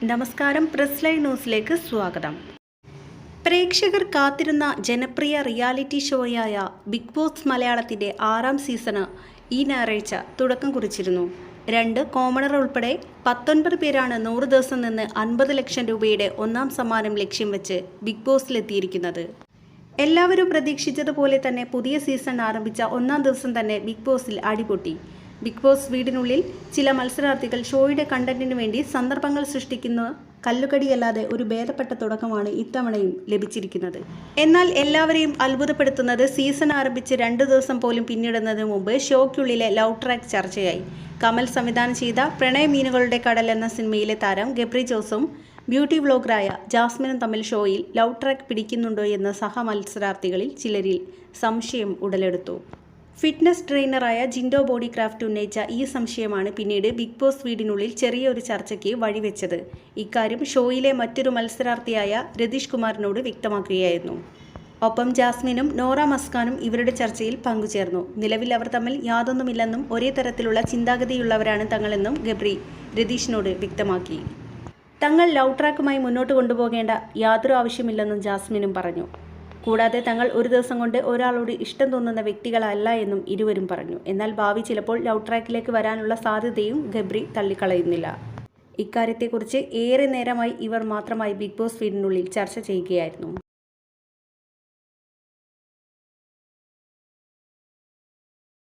നമസ്കാരം, press live ന്യൂസിലേക്ക് സ്വാഗതം. പ്രേക്ഷകർ കാത്തിരുന്ന ജനപ്രിയ റിയാലിറ്റി ഷോയായ ബിഗ് ബോസ് മലയാളത്തിൻ്റെ 6ാം സീസണ് ഈ ഞായറാഴ്ച തുടക്കം കുറിച്ചിരുന്നു. 2 കോമണർ ഉൾപ്പെടെ 19 പേരാണ് 100 ദിവസം നിന്ന് 50 ലക്ഷം രൂപയുടെ 1ാം സമ്മാനം ലക്ഷ്യം വെച്ച് ബിഗ് ബോസിലെത്തിയിരിക്കുന്നത്. എല്ലാവരും പ്രതീക്ഷിച്ചതുപോലെ തന്നെ പുതിയ സീസൺ ആരംഭിച്ച 1ാം ദിവസം തന്നെ ബിഗ് ബോസിൽ അടിപൊട്ടി. ബിഗ് ബോസ് വീടിനുള്ളിൽ ചില മത്സരാർത്ഥികൾ ഷോയുടെ കണ്ടന്റിനു വേണ്ടി സന്ദർഭങ്ങൾ സൃഷ്ടിക്കുന്ന കല്ലുകടിയല്ലാതെ ഒരു ഭേദപ്പെട്ട തുടക്കമാണ് ഇത്തവണയും ലഭിച്ചിരിക്കുന്നത്. എന്നാൽ എല്ലാവരെയും അത്ഭുതപ്പെടുത്തുന്നത് സീസൺ ആരംഭിച്ച് 2 ദിവസം പോലും പിന്നിടുന്നതിന് മുമ്പ് ഷോയ്ക്കുള്ളിലെ ലവ് ട്രാക്ക് ചർച്ചയായി. കമൽ സംവിധാനം ചെയ്ത പ്രണയമീനുകളുടെ കടൽ എന്ന സിനിമയിലെ താരം ഗബ്രി ജോസും ബ്യൂട്ടി വ്ലോഗറായ ജാസ്മിനും തമ്മിൽ ഷോയിൽ ലവ് ട്രാക്ക് പിടിക്കുന്നുണ്ടോ എന്ന മത്സരാർത്ഥികളിൽ ചിലരിൽ സംശയം ഉടലെടുത്തു. ഫിറ്റ്നസ് ട്രെയിനറായ ജിൻഡോ ബോഡി ക്രാഫ്റ്റ് ഉന്നയിച്ച ഈ സംശയമാണ് പിന്നീട് ബിഗ് ബോസ് വീടിനുള്ളിൽ ചെറിയൊരു ചർച്ചയ്ക്ക് വഴിവെച്ചത്. ഇക്കാര്യം ഷോയിലെ മറ്റൊരു മത്സരാർത്ഥിയായ രതീഷ് കുമാറിനോട് വ്യക്തമാക്കുകയായിരുന്നു. ഒപ്പം ജാസ്മിനും നോറ മസ്കാനും ഇവരുടെ ചർച്ചയിൽ പങ്കുചേർന്നു. നിലവിൽ അവർ തമ്മിൽ യാതൊന്നുമില്ലെന്നും ഒരേ തരത്തിലുള്ള ചിന്താഗതിയുള്ളവരാണ് തങ്ങളെന്നും ഗബ്രി രതീഷിനോട് വ്യക്തമാക്കി. തങ്ങൾ ലവ് ട്രാക്കുമായി മുന്നോട്ട് കൊണ്ടുപോകേണ്ട യാതൊരു ആവശ്യമില്ലെന്നും ജാസ്മിനും പറഞ്ഞു. കൂടാതെ തങ്ങൾ ഒരു ദിവസം കൊണ്ട് ഒരാളോട് ഇഷ്ടം തോന്നുന്ന വ്യക്തികളല്ല എന്നും ഇരുവരും പറഞ്ഞു. എന്നാൽ ഭാവി ചിലപ്പോൾ ലവ് ട്രാക്കിലേക്ക് വരാനുള്ള സാധ്യതയും ഗബ്രി തള്ളിക്കളയുന്നില്ല. ഇക്കാര്യത്തെക്കുറിച്ച് ഏറെ നേരമായി ഇവർ മാത്രമായി ബിഗ് ബോസ് വീടിനുള്ളിൽ ചർച്ച ചെയ്യുകയായിരുന്നു.